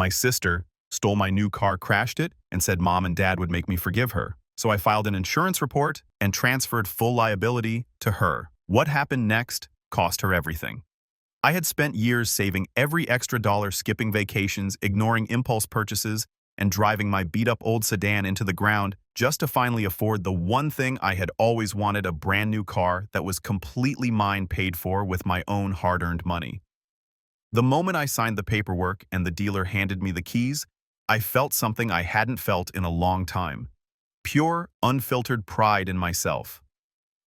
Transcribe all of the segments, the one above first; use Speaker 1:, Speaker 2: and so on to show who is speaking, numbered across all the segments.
Speaker 1: My sister stole my new car, crashed it, and said mom and dad would make me forgive her. So I filed an insurance report and transferred full liability to her. What happened next cost her everything. I had spent years saving every extra dollar, skipping vacations, ignoring impulse purchases, and driving my beat-up old sedan into the ground just to finally afford the one thing I had always wanted, a brand new car that was completely mine, paid for with my own hard-earned money. The moment I signed the paperwork and the dealer handed me the keys, I felt something I hadn't felt in a long time. Pure, unfiltered pride in myself.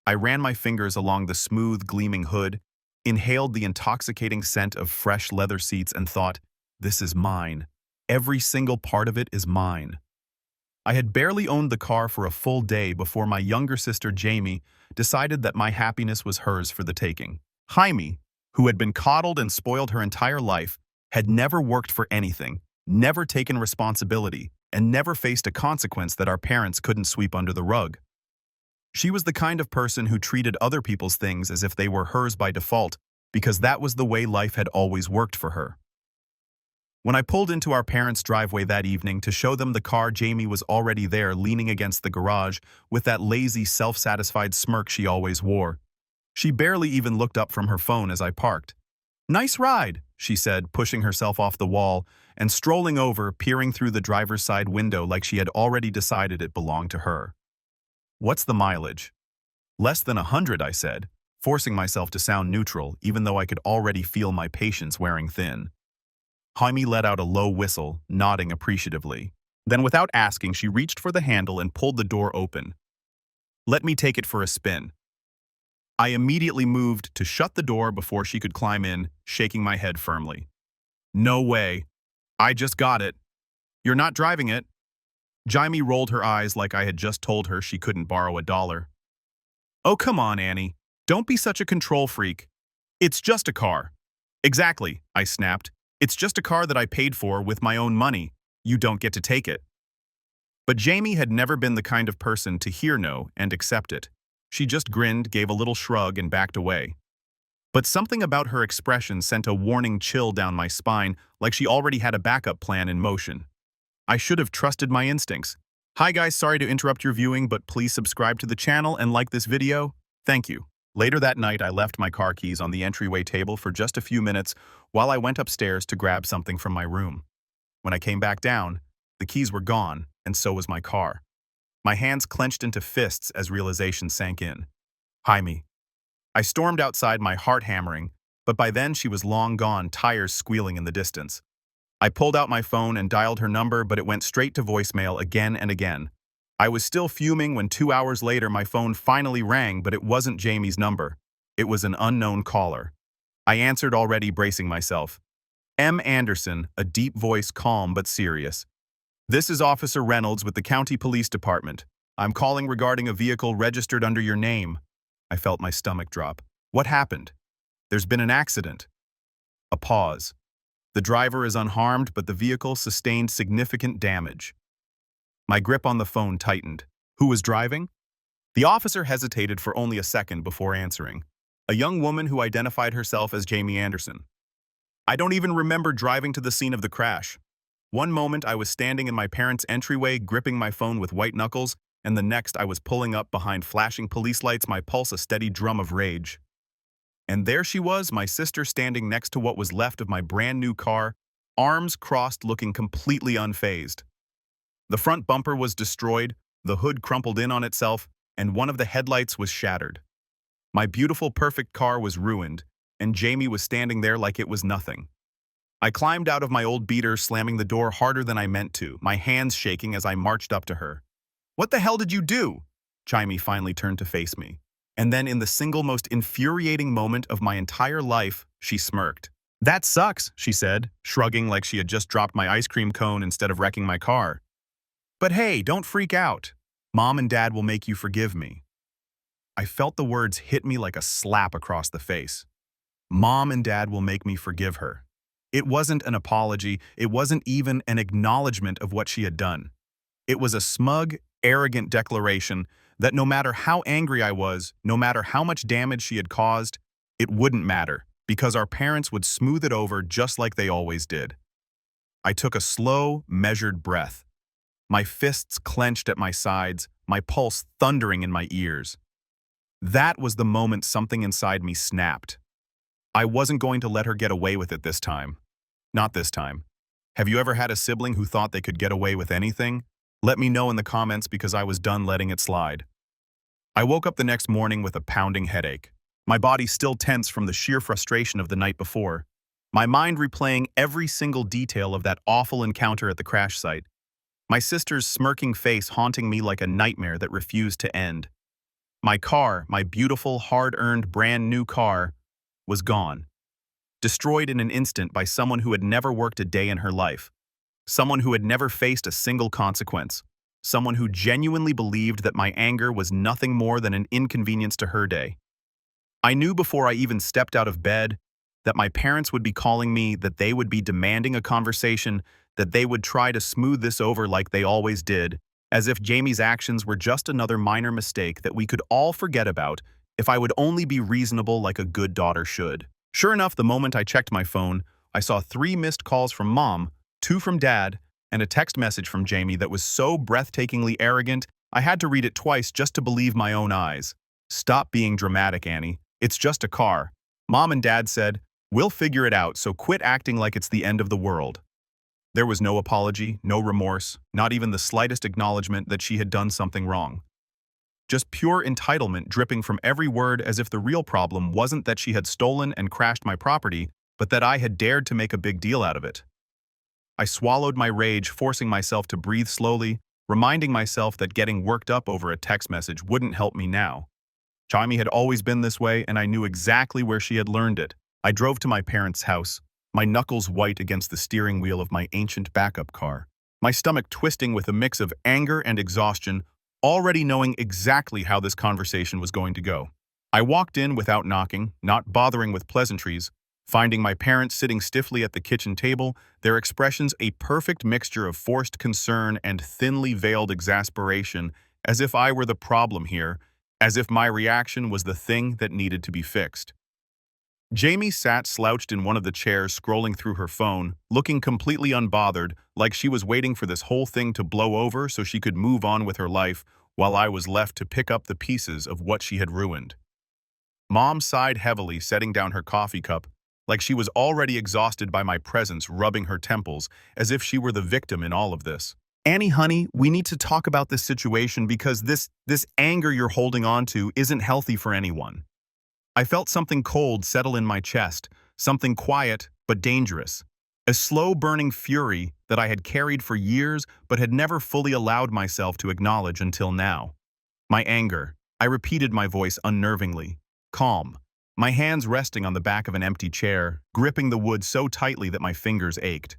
Speaker 1: I ran my fingers along the smooth, gleaming hood, inhaled the intoxicating scent of fresh leather seats, and thought, this is mine. Every single part of it is mine. I had barely owned the car for a full day before my younger sister, Jamie, decided that my happiness was hers for the taking. Jaime, who had been coddled and spoiled her entire life, had never worked for anything, never taken responsibility, and never faced a consequence that our parents couldn't sweep under the rug. She was the kind of person who treated other people's things as if they were hers by default, because that was the way life had always worked for her. When I pulled into our parents' driveway that evening to show them the car, Jamie was already there, leaning against the garage with that lazy, self-satisfied smirk she always wore. She barely even looked up from her phone as I parked. "Nice ride," she said, pushing herself off the wall and strolling over, peering through the driver's side window like she had already decided it belonged to her. "What's the mileage?" "Less than 100, I said, forcing myself to sound neutral, even though I could already feel my patience wearing thin. Jaime let out a low whistle, nodding appreciatively. Then, without asking, she reached for the handle and pulled the door open. "Let me take it for a spin." I immediately moved to shut the door before she could climb in, shaking my head firmly. "No way. I just got it." "You're not driving it." Jaime rolled her eyes like I had just told her she couldn't borrow $1. "Oh, come on, Annie. Don't be such a control freak. It's just a car." "Exactly," I snapped. "It's just a car that I paid for with my own money. You don't get to take it." But Jamie had never been the kind of person to hear no and accept it. She just grinned, gave a little shrug, and backed away. But something about her expression sent a warning chill down my spine, like she already had a backup plan in motion. I should have trusted my instincts. "Hi guys, sorry to interrupt your viewing, but please subscribe to the channel and like this video. Thank you." Later that night, I left my car keys on the entryway table for just a few minutes while I went upstairs to grab something from my room. When I came back down, the keys were gone, and so was my car. My hands clenched into fists as realization sank in. Jaime. I stormed outside, my heart hammering, but by then she was long gone, tires squealing in the distance. I pulled out my phone and dialed her number, but it went straight to voicemail again and again. I was still fuming when 2 hours later my phone finally rang, but it wasn't Jamie's number. It was an unknown caller. I answered, already bracing myself. "M. Anderson," a deep voice, calm but serious. "This is Officer Reynolds with the County Police Department. I'm calling regarding a vehicle registered under your name." I felt my stomach drop. "What happened?" "There's been an accident." A pause. "The driver is unharmed, but the vehicle sustained significant damage." My grip on the phone tightened. "Who was driving?" The officer hesitated for only a second before answering. "A young woman who identified herself as Jamie Anderson." "I don't even remember driving to the scene of the crash. One moment I was standing in my parents' entryway gripping my phone with white knuckles, and the next I was pulling up behind flashing police lights, my pulse a steady drum of rage. And there she was, my sister, standing next to what was left of my brand new car, arms crossed, looking completely unfazed. The front bumper was destroyed, the hood crumpled in on itself, and one of the headlights was shattered. My beautiful, perfect car was ruined, and Jamie was standing there like it was nothing. I climbed out of my old beater, slamming the door harder than I meant to, my hands shaking as I marched up to her. "What the hell did you do?" Jaime finally turned to face me. And then, in the single most infuriating moment of my entire life, she smirked. "That sucks," she said, shrugging like she had just dropped my ice cream cone instead of wrecking my car. "But hey, don't freak out. Mom and Dad will make you forgive me." I felt the words hit me like a slap across the face. Mom and Dad will make me forgive her. It wasn't an apology, it wasn't even an acknowledgement of what she had done. It was a smug, arrogant declaration that no matter how angry I was, no matter how much damage she had caused, it wouldn't matter, because our parents would smooth it over just like they always did. I took a slow, measured breath, my fists clenched at my sides, my pulse thundering in my ears. That was the moment something inside me snapped. I wasn't going to let her get away with it this time. Not this time. Have you ever had a sibling who thought they could get away with anything? Let me know in the comments because I was done letting it slide. I woke up the next morning with a pounding headache, my body still tense from the sheer frustration of the night before, my mind replaying every single detail of that awful encounter at the crash site, my sister's smirking face haunting me like a nightmare that refused to end. My car, my beautiful, hard-earned, brand-new car, was gone. Destroyed in an instant by someone who had never worked a day in her life. Someone who had never faced a single consequence. Someone who genuinely believed that my anger was nothing more than an inconvenience to her day. I knew before I even stepped out of bed that my parents would be calling me, that they would be demanding a conversation, that they would try to smooth this over like they always did, as if Jamie's actions were just another minor mistake that we could all forget about if I would only be reasonable like a good daughter should. Sure enough, the moment I checked my phone, I saw 3 missed calls from Mom, 2 from Dad, and a text message from Jamie that was so breathtakingly arrogant, I had to read it twice just to believe my own eyes. "Stop being dramatic, Annie. It's just a car. Mom and Dad said, we'll figure it out, so quit acting like it's the end of the world." There was no apology, no remorse, not even the slightest acknowledgement that she had done something wrong. Just pure entitlement dripping from every word, as if the real problem wasn't that she had stolen and crashed my property, but that I had dared to make a big deal out of it. I swallowed my rage, forcing myself to breathe slowly, reminding myself that getting worked up over a text message wouldn't help me now. Jamie had always been this way, and I knew exactly where she had learned it. I drove to my parents' house, my knuckles white against the steering wheel of my ancient backup car, my stomach twisting with a mix of anger and exhaustion, already knowing exactly how this conversation was going to go. I walked in without knocking, not bothering with pleasantries, finding my parents sitting stiffly at the kitchen table, their expressions a perfect mixture of forced concern and thinly veiled exasperation, as if I were the problem here, as if my reaction was the thing that needed to be fixed. Jamie sat slouched in one of the chairs, scrolling through her phone, looking completely unbothered, like she was waiting for this whole thing to blow over so she could move on with her life, while I was left to pick up the pieces of what she had ruined. Mom sighed heavily, setting down her coffee cup, like she was already exhausted by my presence, rubbing her temples, as if she were the victim in all of this. "Annie, honey, we need to talk about this situation because this anger you're holding on to isn't healthy for anyone." I felt something cold settle in my chest, something quiet but dangerous. A slow-burning fury that I had carried for years but had never fully allowed myself to acknowledge until now. My anger. I repeated my voice unnervingly. Calm. My hands resting on the back of an empty chair, gripping the wood so tightly that my fingers ached.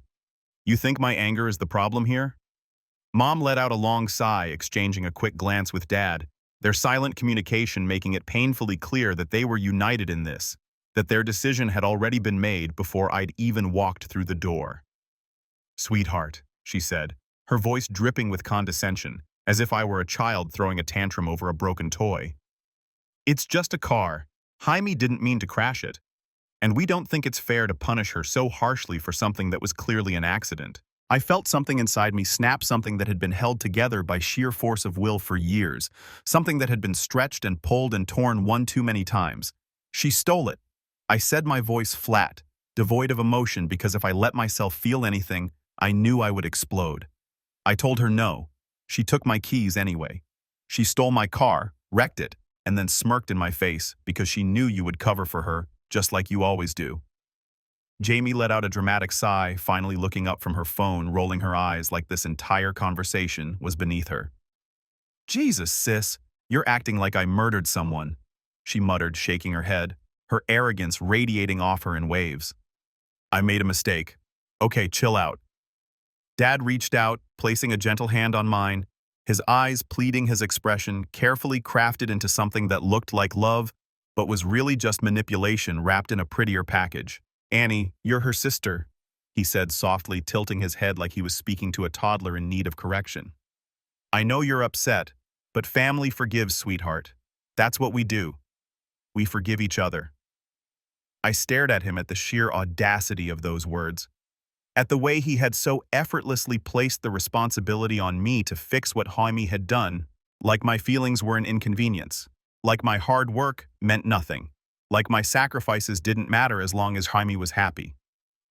Speaker 1: "You think my anger is the problem here?" Mom let out a long sigh, exchanging a quick glance with Dad, their silent communication making it painfully clear that they were united in this, that their decision had already been made before I'd even walked through the door. "Sweetheart," she said, her voice dripping with condescension, as if I were a child throwing a tantrum over a broken toy. "It's just a car. Jaime didn't mean to crash it. And we don't think it's fair to punish her so harshly for something that was clearly an accident." I felt something inside me snap, something that had been held together by sheer force of will for years, something that had been stretched and pulled and torn one too many times. "She stole it." I said, my voice flat, devoid of emotion, because if I let myself feel anything, I knew I would explode. I told her no. She took my keys anyway. She stole my car, wrecked it, and then smirked in my face because she knew you would cover for her, just like you always do. Jamie let out a dramatic sigh, finally looking up from her phone, rolling her eyes like this entire conversation was beneath her. "Jesus, sis, you're acting like I murdered someone," she muttered, shaking her head, her arrogance radiating off her in waves. "I made a mistake. Okay, chill out." Dad reached out, placing a gentle hand on mine, his eyes pleading, his expression carefully crafted into something that looked like love, but was really just manipulation wrapped in a prettier package. "Annie, you're her sister," he said softly, tilting his head like he was speaking to a toddler in need of correction. "I know you're upset, but family forgives, sweetheart. That's what we do. We forgive each other." I stared at him at the sheer audacity of those words. at the way he had so effortlessly placed the responsibility on me to fix what Jaime had done, like my feelings were an inconvenience, like my hard work meant nothing, like my sacrifices didn't matter as long as Jaime was happy.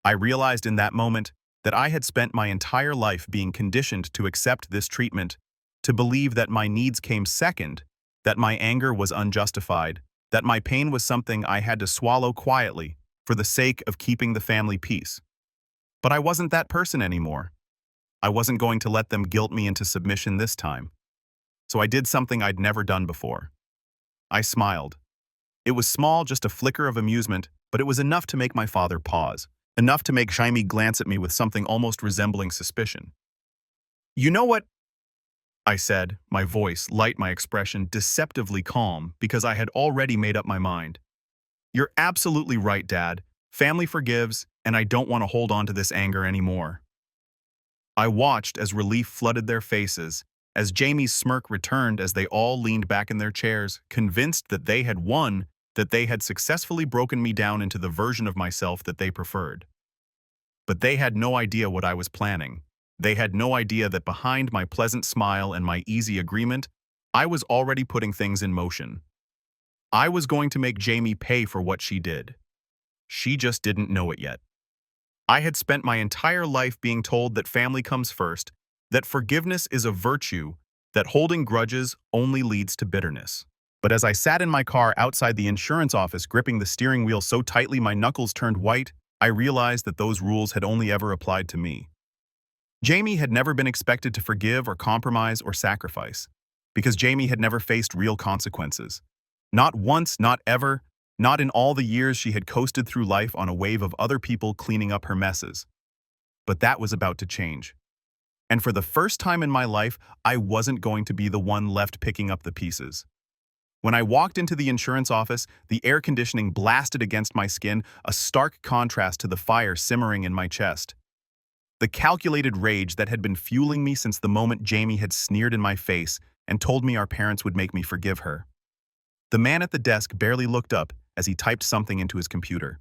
Speaker 1: I realized in that moment that I had spent my entire life being conditioned to accept this treatment, to believe that my needs came second, that my anger was unjustified, that my pain was something I had to swallow quietly for the sake of keeping the family peace. But I wasn't that person anymore. I wasn't going to let them guilt me into submission this time. So I did something I'd never done before. I smiled. It was small, just a flicker of amusement, but it was enough to make my father pause, enough to make Jaime glance at me with something almost resembling suspicion. "You know what?" I said, my voice light, my expression deceptively calm because I had already made up my mind. "You're absolutely right, Dad. Family forgives, and I don't want to hold on to this anger anymore." I watched as relief flooded their faces, as Jamie's smirk returned as they all leaned back in their chairs, convinced that they had won, that they had successfully broken me down into the version of myself that they preferred. But they had no idea what I was planning. They had no idea that behind my pleasant smile and my easy agreement, I was already putting things in motion. I was going to make Jamie pay for what she did. She just didn't know it yet. I had spent my entire life being told that family comes first, that forgiveness is a virtue, that holding grudges only leads to bitterness. But as I sat in my car outside the insurance office gripping the steering wheel so tightly my knuckles turned white, I realized that those rules had only ever applied to me. Jamie had never been expected to forgive or compromise or sacrifice, because Jamie had never faced real consequences. Not once, not ever, not in all the years she had coasted through life on a wave of other people cleaning up her messes. But that was about to change. And for the first time in my life, I wasn't going to be the one left picking up the pieces. When I walked into the insurance office, the air conditioning blasted against my skin, a stark contrast to the fire simmering in my chest. The calculated rage that had been fueling me since the moment Jamie had sneered in my face and told me our parents would make me forgive her. The man at the desk barely looked up as he typed something into his computer.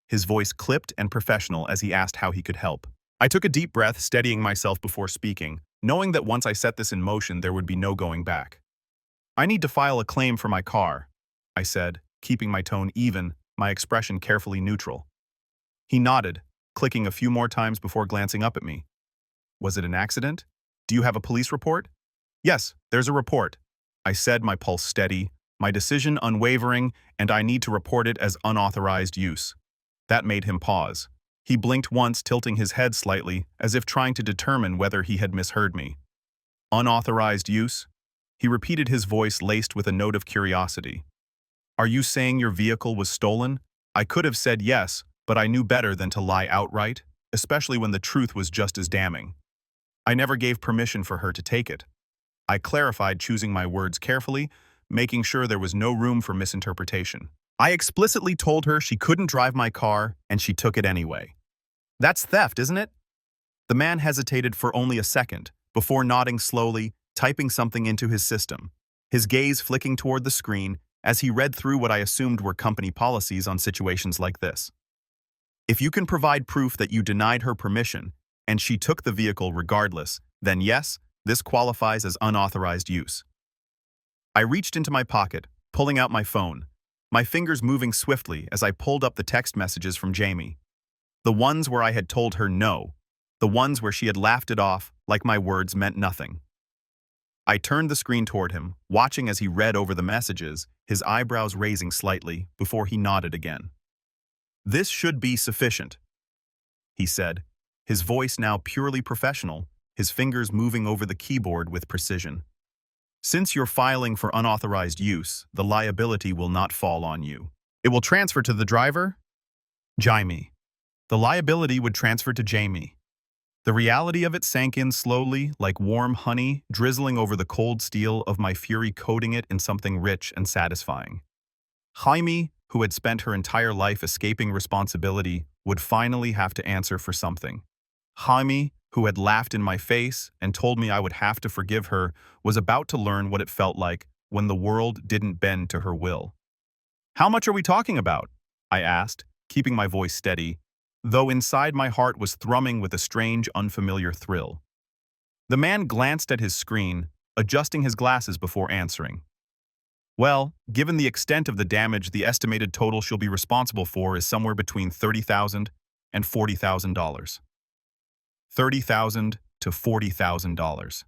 Speaker 1: His voice clipped and professional as he asked how he could help. I took a deep breath, steadying myself before speaking, knowing that once I set this in motion, there would be no going back. "I need to file a claim for my car," I said, keeping my tone even, my expression carefully neutral. He nodded, clicking a few more times before glancing up at me. "Was it an accident? Do you have a police report?" "Yes, there's a report," I said, my pulse steady, my decision unwavering, and I need to report it as unauthorized use. That made him pause. He blinked once, tilting his head slightly, as if trying to determine whether he had misheard me. "Unauthorized use?" He repeated, his voice laced with a note of curiosity. "Are you saying your vehicle was stolen?" I could have said yes, but I knew better than to lie outright, especially when the truth was just as damning. "I never gave permission for her to take it." I clarified, choosing my words carefully, making sure there was no room for misinterpretation. "I explicitly told her she couldn't drive my car, and she took it anyway." "That's theft, isn't it?" The man hesitated for only a second, before nodding slowly, typing something into his system, his gaze flicking toward the screen as he read through what I assumed were company policies on situations like this. "If you can provide proof that you denied her permission, and she took the vehicle regardless, then yes, this qualifies as unauthorized use." I reached into my pocket, pulling out my phone, my fingers moving swiftly as I pulled up the text messages from Jamie. The ones where I had told her no, the ones where she had laughed it off like my words meant nothing. I turned the screen toward him, watching as he read over the messages, his eyebrows raising slightly before he nodded again. "This should be sufficient," he said, his voice now purely professional, his fingers moving over the keyboard with precision. "Since you're filing for unauthorized use, the liability will not fall on you. It will transfer to the driver, Jaime. The liability would transfer to Jamie." The reality of it sank in slowly, like warm honey drizzling over the cold steel of my fury, coating it in something rich and satisfying. Jaime, who had spent her entire life escaping responsibility, would finally have to answer for something. Jaime, who had laughed in my face and told me I would have to forgive her, was about to learn what it felt like when the world didn't bend to her will. "How much are we talking about?" I asked, keeping my voice steady. though inside my heart was thrumming with a strange, unfamiliar thrill. The man glanced at his screen, adjusting his glasses before answering. Well, given the extent of the damage, the estimated total she'll be responsible for is somewhere between $30,000 and $40,000. $30,000 to $40,000.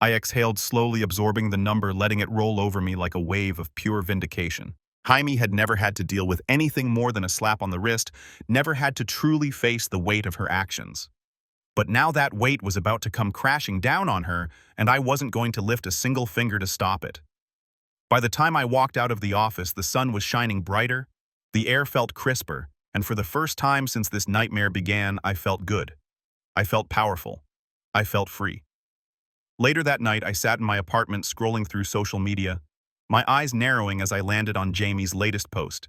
Speaker 1: I exhaled slowly, absorbing the number, letting it roll over me like a wave of pure vindication. Jaime had never had to deal with anything more than a slap on the wrist, never had to truly face the weight of her actions. But now that weight was about to come crashing down on her, and I wasn't going to lift a single finger to stop it. By the time I walked out of the office, the sun was shining brighter, the air felt crisper, and for the first time since this nightmare began, I felt good. I felt powerful. I felt free. Later that night, I sat in my apartment scrolling through social media, my eyes narrowing as I landed on Jamie's latest post.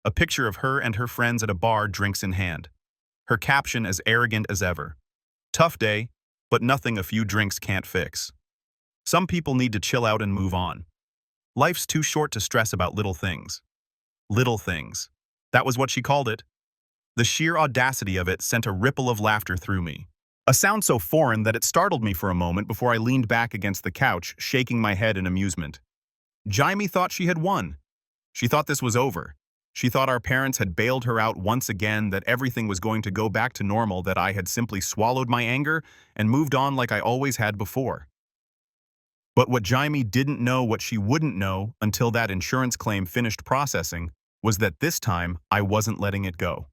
Speaker 1: A picture of her and her friends at a bar, drinks in hand. Her caption as arrogant as ever. Tough day, but nothing a few drinks can't fix. Some people need to chill out and move on. Life's too short to stress about little things. Little things. That was what she called it. The sheer audacity of it sent a ripple of laughter through me. A sound so foreign that it startled me for a moment before I leaned back against the couch, shaking my head in amusement. Jaime thought she had won. She thought this was over. She thought our parents had bailed her out once again, that everything was going to go back to normal, that I had simply swallowed my anger and moved on like I always had before. But what Jaime didn't know, what she wouldn't know until that insurance claim finished processing, was that this time I wasn't letting it go.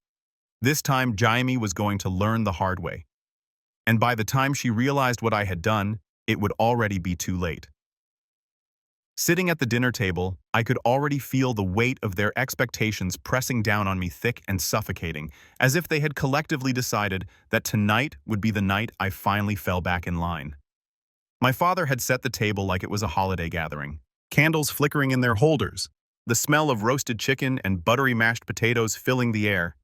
Speaker 1: This time Jaime was going to learn the hard way. And by the time she realized what I had done, it would already be too late. Sitting at the dinner table, I could already feel the weight of their expectations pressing down on me, thick and suffocating, as if they had collectively decided that tonight would be the night I finally fell back in line. My father had set the table like it was a holiday gathering, candles flickering in their holders, the smell of roasted chicken and buttery mashed potatoes filling the air.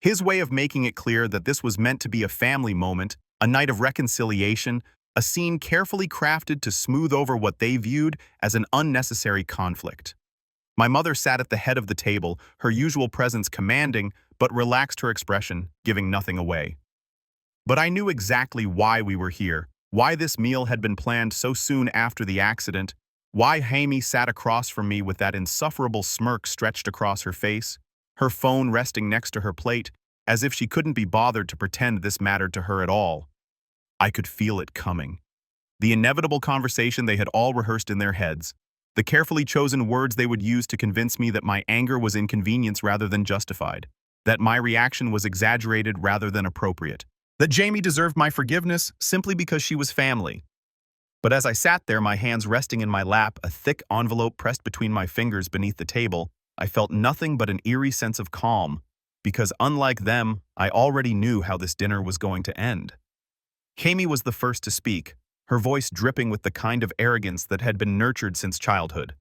Speaker 1: His way of making it clear that this was meant to be a family moment, a night of reconciliation, a scene carefully crafted to smooth over what they viewed as an unnecessary conflict. My mother sat at the head of the table, her usual presence commanding, but relaxed her expression, giving nothing away. But I knew exactly why we were here, why this meal had been planned so soon after the accident, why Jaime sat across from me with that insufferable smirk stretched across her face, her phone resting next to her plate, as if she couldn't be bothered to pretend this mattered to her at all. I could feel it coming. The inevitable conversation they had all rehearsed in their heads, the carefully chosen words they would use to convince me that my anger was inconvenience rather than justified, that my reaction was exaggerated rather than appropriate, that Jaime deserved my forgiveness simply because she was family. But as I sat there, my hands resting in my lap, a thick envelope pressed between my fingers beneath the table, I felt nothing but an eerie sense of calm, because unlike them, I already knew how this dinner was going to end. Jaime was the first to speak, her voice dripping with the kind of arrogance that had been nurtured since childhood.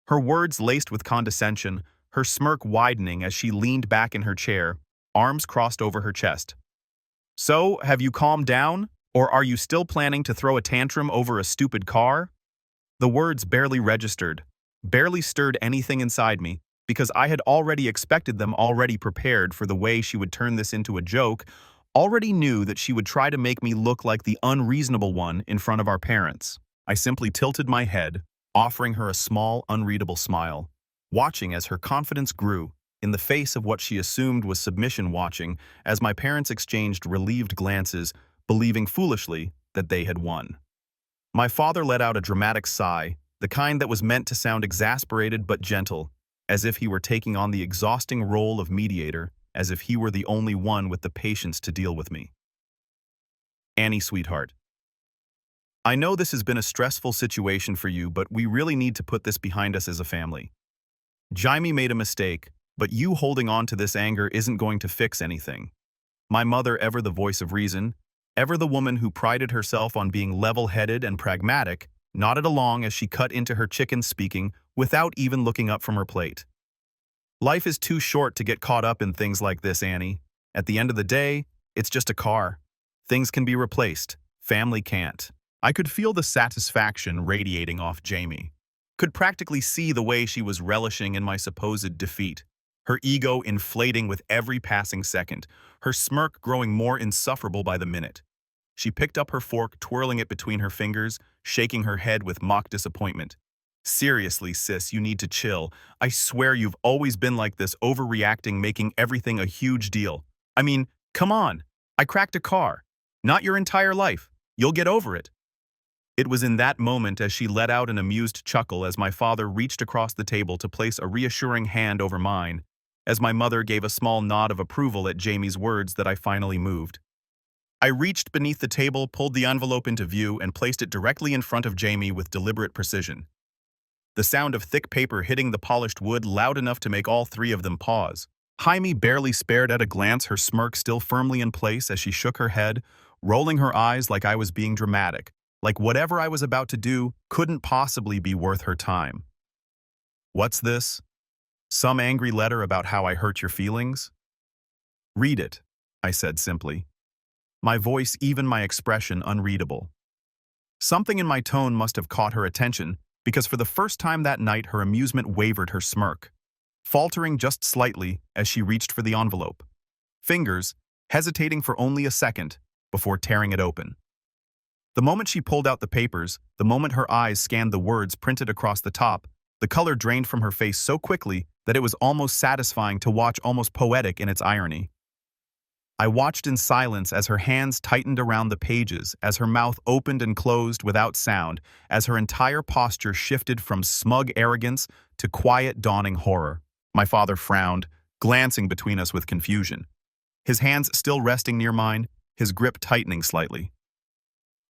Speaker 1: Her words laced with condescension, her smirk widening as she leaned back in her chair, arms crossed over her chest. "So, have you calmed down? Or are you still planning to throw a tantrum over a stupid car?" The words barely registered, barely stirred anything inside me, because I had already expected them, already prepared for the way she would turn this into a joke, already knew that she would try to make me look like the unreasonable one in front of our parents. I simply tilted my head, offering her a small, unreadable smile, watching as her confidence grew, in the face of what she assumed was submission, watching as my parents exchanged relieved glances, believing foolishly that they had won. My father let out a dramatic sigh, the kind that was meant to sound exasperated but gentle, as if he were taking on the exhausting role of mediator, as if he were the only one with the patience to deal with me. "Annie, sweetheart, I know this has been a stressful situation for you, but we really need to put this behind us as a family. Jaime made a mistake, but you holding on to this anger isn't going to fix anything." My mother, ever the voice of reason, ever the woman who prided herself on being level-headed and pragmatic, nodded along as she cut into her chicken, speaking without even looking up from her plate. "Life is too short to get caught up in things like this, Annie. At the end of the day, it's just a car. Things can be replaced. Family can't." I could feel the satisfaction radiating off Jaime. Could practically see the way she was relishing in my supposed defeat. her ego inflating with every passing second, her smirk growing more insufferable by the minute. She picked up her fork, twirling it between her fingers, shaking her head with mock disappointment. Seriously, sis, you need to chill. I swear you've always been like this, overreacting, making everything a huge deal. I mean, come on. I cracked a car. Not your entire life. You'll get over it. It was in that moment, as she let out an amused chuckle as my father reached across the table to place a reassuring hand over mine, as my mother gave a small nod of approval at Jamie's words, that I finally moved. I reached beneath the table, pulled the envelope into view, and placed it directly in front of Jamie with deliberate precision. The sound of thick paper hitting the polished wood loud enough to make all three of them pause. Jaime barely spared at a glance, her smirk still firmly in place as she shook her head, rolling her eyes like I was being dramatic, like whatever I was about to do couldn't possibly be worth her time. What's this? Some angry letter about how I hurt your feelings? Read it, I said simply. My voice, even my expression, unreadable. Something in my tone must have caught her attention, because for the first time that night her amusement wavered her smirk, faltering just slightly as she reached for the envelope, fingers hesitating for only a second before tearing it open. The moment she pulled out the papers, the moment her eyes scanned the words printed across the top, the color drained from her face so quickly that it was almost satisfying to watch, almost poetic in its irony. I watched in silence as her hands tightened around the pages, as her mouth opened and closed without sound, as her entire posture shifted from smug arrogance to quiet, dawning horror. My father frowned, glancing between us with confusion. His hands still resting near mine, his grip tightening slightly.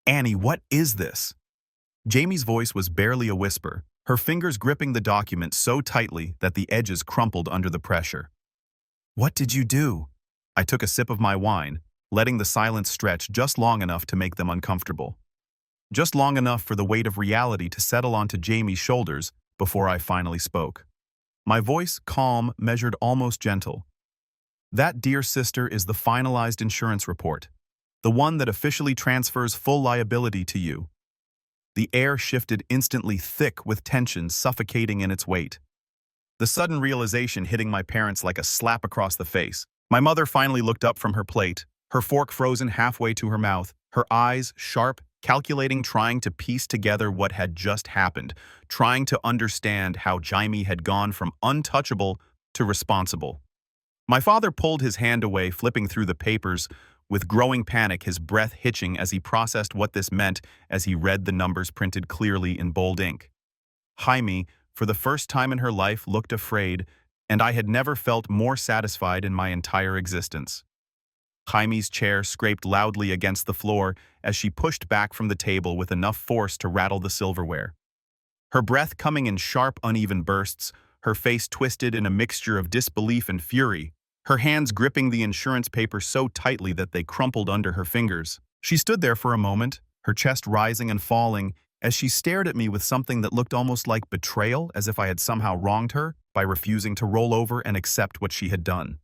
Speaker 1: Annie, what is this? Jamie's voice was barely a whisper, her fingers gripping the document so tightly that the edges crumpled under the pressure. What did you do? I took a sip of my wine, letting the silence stretch just long enough to make them uncomfortable. Just long enough for the weight of reality to settle onto Jamie's shoulders before I finally spoke. My voice, calm, measured, almost gentle. That, dear sister, is the finalized insurance report, the one that officially transfers full liability to you. The air shifted instantly, thick with tension suffocating in its weight. The sudden realization hitting my parents like a slap across the face. My mother finally looked up from her plate, her fork frozen halfway to her mouth, her eyes sharp, calculating, trying to piece together what had just happened, trying to understand how Jaime had gone from untouchable to responsible. My father pulled his hand away, flipping through the papers, with growing panic, his breath hitching as he processed what this meant as he read the numbers printed clearly in bold ink. Jaime, for the first time in her life, looked afraid, and I had never felt more satisfied in my entire existence. Jaime's chair scraped loudly against the floor as she pushed back from the table with enough force to rattle the silverware. Her breath coming in sharp, uneven bursts, her face twisted in a mixture of disbelief and fury, her hands gripping the insurance paper so tightly that they crumpled under her fingers. She stood there for a moment, her chest rising and falling, as she stared at me with something that looked almost like betrayal, as if I had somehow wronged her by refusing to roll over and accept what she had done.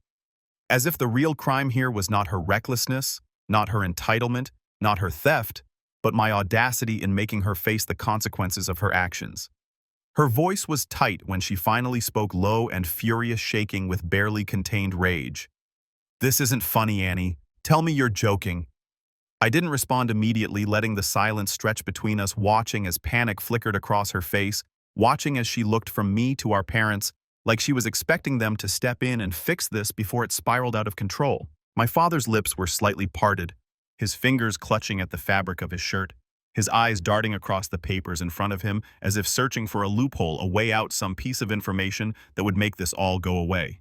Speaker 1: As if the real crime here was not her recklessness, not her entitlement, not her theft, but my audacity in making her face the consequences of her actions. Her voice was tight when she finally spoke, low and furious, shaking with barely contained rage. This isn't funny, Annie. Tell me you're joking. I didn't respond immediately, letting the silence stretch between us, watching as panic flickered across her face, watching as she looked from me to our parents, like she was expecting them to step in and fix this before it spiraled out of control. My father's lips were slightly parted, his fingers clutching at the fabric of his shirt, his eyes darting across the papers in front of him as if searching for a loophole, a way out, some piece of information that would make this all go away.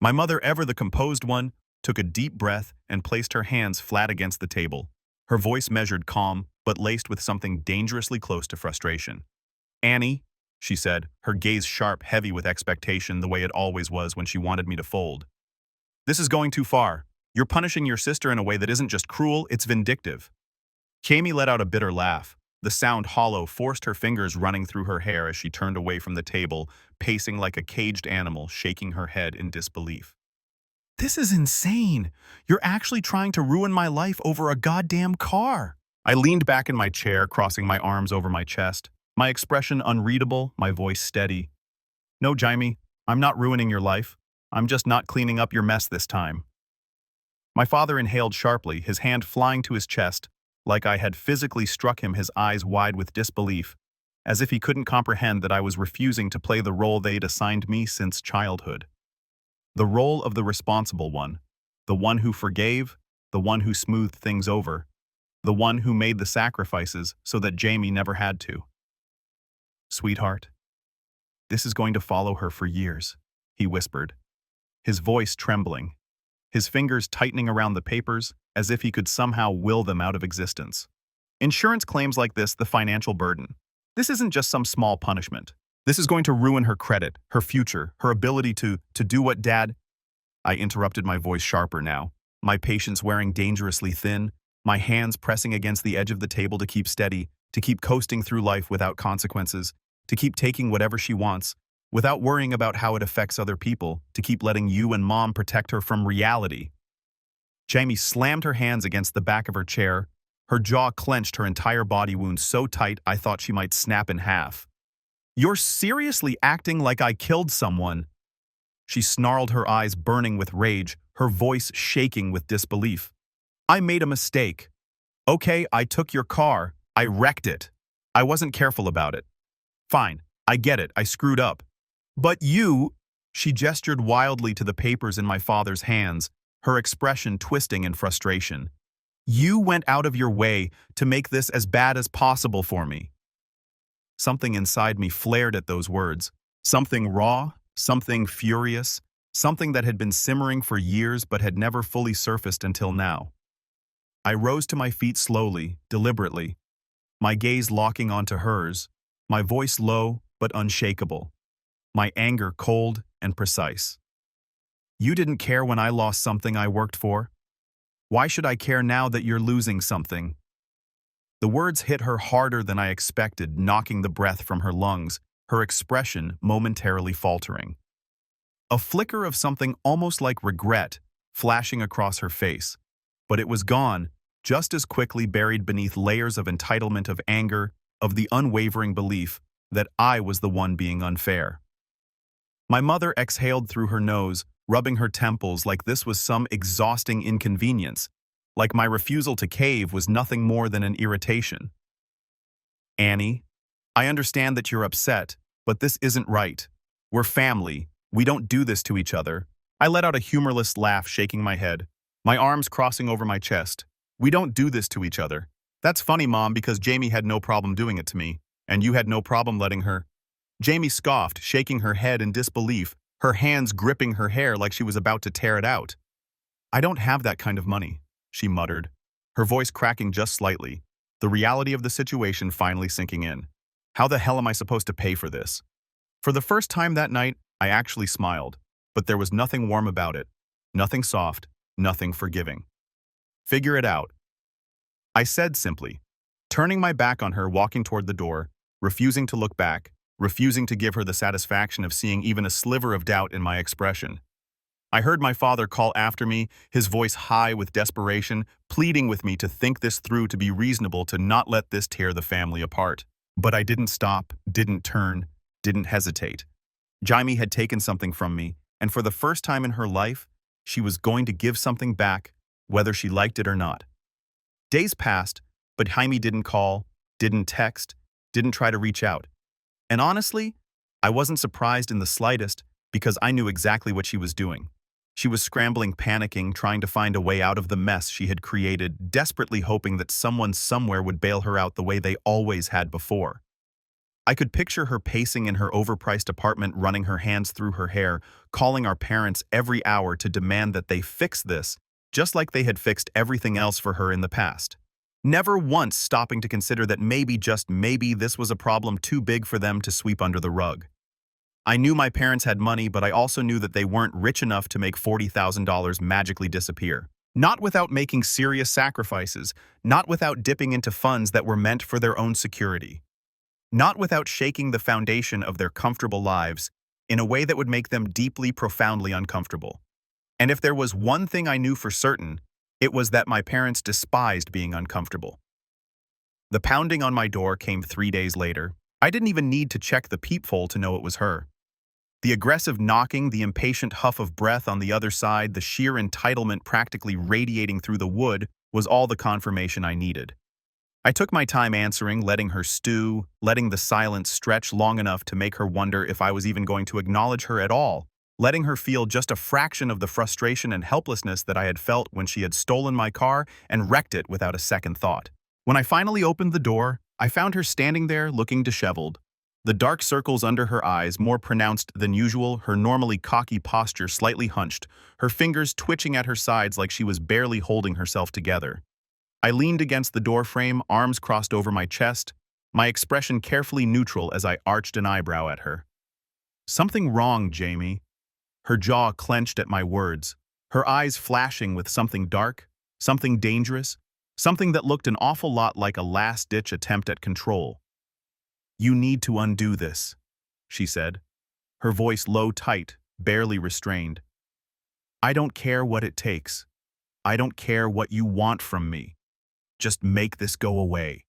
Speaker 1: My mother, ever the composed one, took a deep breath and placed her hands flat against the table, her voice measured, calm, but laced with something dangerously close to frustration. Annie, she said, her gaze sharp, heavy with expectation, the way it always was when she wanted me to fold. This is going too far. You're punishing your sister in a way that isn't just cruel, it's vindictive. Jamie let out a bitter laugh. The sound, hollow, forced her fingers running through her hair as she turned away from the table, pacing like a caged animal, shaking her head in disbelief. This is insane. You're actually trying to ruin my life over a goddamn car. I leaned back in my chair, crossing my arms over my chest, my expression unreadable, my voice steady. No, Jaime, I'm not ruining your life. I'm just not cleaning up your mess this time. My father inhaled sharply, his hand flying to his chest, like I had physically struck him, his eyes wide with disbelief, as if he couldn't comprehend that I was refusing to play the role they'd assigned me since childhood. The role of the responsible one, the one who forgave, the one who smoothed things over, the one who made the sacrifices so that Jamie never had to. Sweetheart, this is going to follow her for years, he whispered, his voice trembling, his fingers tightening around the papers as if he could somehow will them out of existence. Insurance claims like this, the financial burden. This isn't just some small punishment. This is going to ruin her credit, her future, her ability to do what Dad... I interrupted, my voice sharper now, my patience wearing dangerously thin, my hands pressing against the edge of the table to keep steady, to keep coasting through life without consequences, to keep taking whatever she wants, without worrying about how it affects other people, to keep letting you and Mom protect her from reality. Jamie slammed her hands against the back of her chair, her jaw clenched, her entire body wound so tight I thought she might snap in half. You're seriously acting like I killed someone? She snarled, her eyes burning with rage, her voice shaking with disbelief. I made a mistake. Okay, I took your car. I wrecked it. I wasn't careful about it. Fine, I get it, I screwed up. But you... She gestured wildly to the papers in my father's hands, her expression twisting in frustration. You went out of your way to make this as bad as possible for me. Something inside me flared at those words. Something raw, something furious, something that had been simmering for years but had never fully surfaced until now. I rose to my feet slowly, deliberately, my gaze locking onto hers, my voice low but unshakable, my anger cold and precise. You didn't care when I lost something I worked for. Why should I care now that you're losing something? The words hit her harder than I expected, knocking the breath from her lungs, her expression momentarily faltering. A flicker of something almost like regret flashing across her face, but it was gone, just as quickly, buried beneath layers of entitlement, of anger, of the unwavering belief that I was the one being unfair. My mother exhaled through her nose, rubbing her temples like this was some exhausting inconvenience, like my refusal to cave was nothing more than an irritation. Annie, I understand that you're upset, but this isn't right. We're family. We don't do this to each other. I let out a humorless laugh, shaking my head, my arms crossing over my chest. We don't do this to each other. That's funny, Mom, because Jamie had no problem doing it to me, and you had no problem letting her. Jamie scoffed, shaking her head in disbelief, her hands gripping her hair like she was about to tear it out. I don't have that kind of money, she muttered, her voice cracking just slightly, the reality of the situation finally sinking in. How the hell am I supposed to pay for this? For the first time that night, I actually smiled, but there was nothing warm about it, nothing soft, nothing forgiving. Figure it out, I said simply, turning my back on her, walking toward the door, refusing to look back, refusing to give her the satisfaction of seeing even a sliver of doubt in my expression. I heard my father call after me, his voice high with desperation, pleading with me to think this through, to be reasonable, to not let this tear the family apart. But I didn't stop, didn't turn, didn't hesitate. Jamie had taken something from me, and for the first time in her life, she was going to give something back, whether she liked it or not. Days passed, but Jaime didn't call, didn't text, didn't try to reach out. And honestly, I wasn't surprised in the slightest, because I knew exactly what she was doing. She was scrambling, panicking, trying to find a way out of the mess she had created, desperately hoping that someone somewhere would bail her out the way they always had before. I could picture her pacing in her overpriced apartment, running her hands through her hair, calling our parents every hour to demand that they fix this, just like they had fixed everything else for her in the past. Never once stopping to consider that maybe, just maybe, this was a problem too big for them to sweep under the rug. I knew my parents had money, but I also knew that they weren't rich enough to make $40,000 magically disappear. Not without making serious sacrifices, not without dipping into funds that were meant for their own security. Not without shaking the foundation of their comfortable lives in a way that would make them deeply, profoundly uncomfortable. And if there was one thing I knew for certain, it was that my parents despised being uncomfortable. The pounding on my door came 3 days later. I didn't even need to check the peephole to know it was her. The aggressive knocking, the impatient huff of breath on the other side, the sheer entitlement practically radiating through the wood was all the confirmation I needed. I took my time answering, letting her stew, letting the silence stretch long enough to make her wonder if I was even going to acknowledge her at all, letting her feel just a fraction of the frustration and helplessness that I had felt when she had stolen my car and wrecked it without a second thought. When I finally opened the door, I found her standing there looking disheveled. The dark circles under her eyes more pronounced than usual, her normally cocky posture slightly hunched, her fingers twitching at her sides like she was barely holding herself together. I leaned against the doorframe, arms crossed over my chest, my expression carefully neutral as I arched an eyebrow at her. "Something wrong, Jamie." Her jaw clenched at my words, her eyes flashing with something dark, something dangerous, something that looked an awful lot like a last-ditch attempt at control. "You need to undo this," she said, her voice low, tight, barely restrained. "I don't care what it takes. I don't care what you want from me. Just make this go away."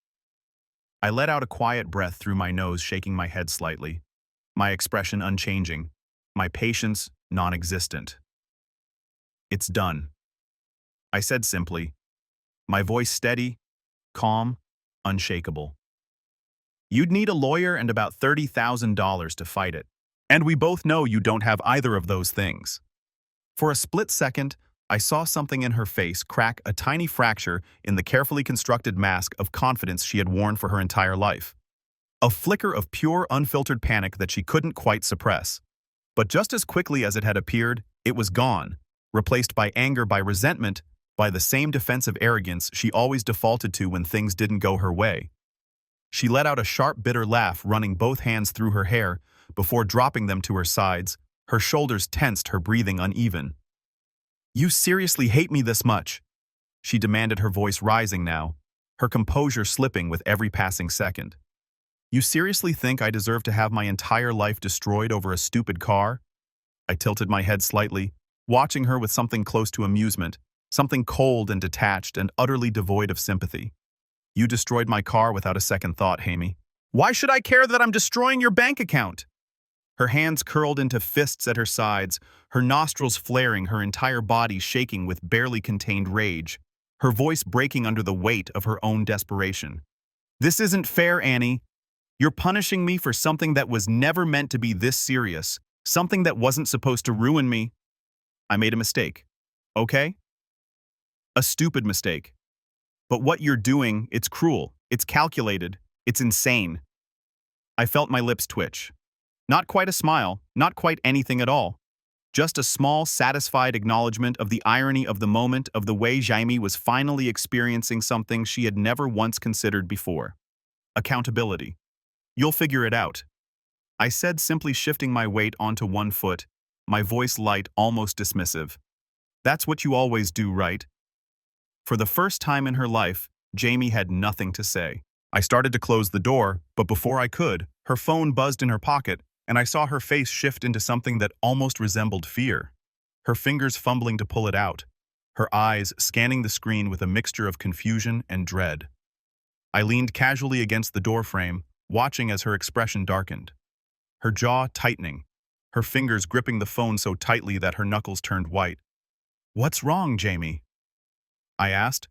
Speaker 1: I let out a quiet breath through my nose, shaking my head slightly, my expression unchanging, my patience non-existent. "It's done," I said simply, my voice steady, calm, unshakable. "You'd need a lawyer and about $30,000 to fight it. And we both know you don't have either of those things." For a split second, I saw something in her face crack, a tiny fracture in the carefully constructed mask of confidence she had worn for her entire life. A flicker of pure, unfiltered panic that she couldn't quite suppress. But just as quickly as it had appeared, it was gone, replaced by anger, by resentment, by the same defensive arrogance she always defaulted to when things didn't go her way. She let out a sharp, bitter laugh, running both hands through her hair before dropping them to her sides, her shoulders tensed, her breathing uneven. "You seriously hate me this much?" she demanded, her voice rising now, her composure slipping with every passing second. "You seriously think I deserve to have my entire life destroyed over a stupid car?" I tilted my head slightly, watching her with something close to amusement, something cold and detached and utterly devoid of sympathy. "You destroyed my car without a second thought, Hamie. Why should I care that I'm destroying your bank account?" Her hands curled into fists at her sides, her nostrils flaring, her entire body shaking with barely contained rage, her voice breaking under the weight of her own desperation. "This isn't fair, Annie. You're punishing me for something that was never meant to be this serious, something that wasn't supposed to ruin me. I made a mistake, okay? A stupid mistake. But what you're doing, it's cruel, it's calculated, it's insane." I felt my lips twitch. Not quite a smile, not quite anything at all. Just a small, satisfied acknowledgement of the irony of the moment, of the way Jamie was finally experiencing something she had never once considered before. Accountability. "You'll figure it out," I said, simply shifting my weight onto one foot, my voice light, almost dismissive. "That's what you always do, right?" For the first time in her life, Jamie had nothing to say. I started to close the door, but before I could, her phone buzzed in her pocket, and I saw her face shift into something that almost resembled fear. Her fingers fumbling to pull it out, her eyes scanning the screen with a mixture of confusion and dread. I leaned casually against the doorframe, watching as her expression darkened. Her jaw tightening, her fingers gripping the phone so tightly that her knuckles turned white. "What's wrong, Jamie?" I asked,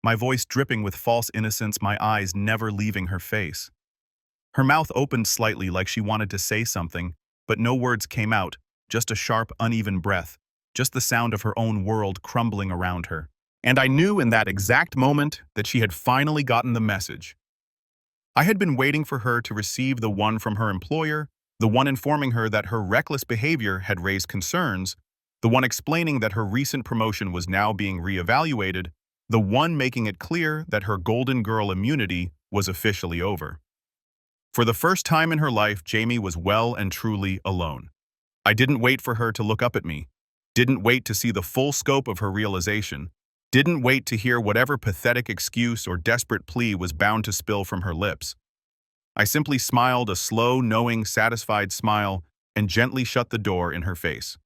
Speaker 1: my voice dripping with false innocence, my eyes never leaving her face. Her mouth opened slightly like she wanted to say something, but no words came out, just a sharp, uneven breath, just the sound of her own world crumbling around her. And I knew in that exact moment that she had finally gotten the message. I had been waiting for her to receive the one from her employer, the one informing her that her reckless behavior had raised concerns, the one explaining that her recent promotion was now being reevaluated, the one making it clear that her Golden Girl immunity was officially over. For the first time in her life, Jamie was well and truly alone. I didn't wait for her to look up at me, didn't wait to see the full scope of her realization, didn't wait to hear whatever pathetic excuse or desperate plea was bound to spill from her lips. I simply smiled, a slow, knowing, satisfied smile, and gently shut the door in her face.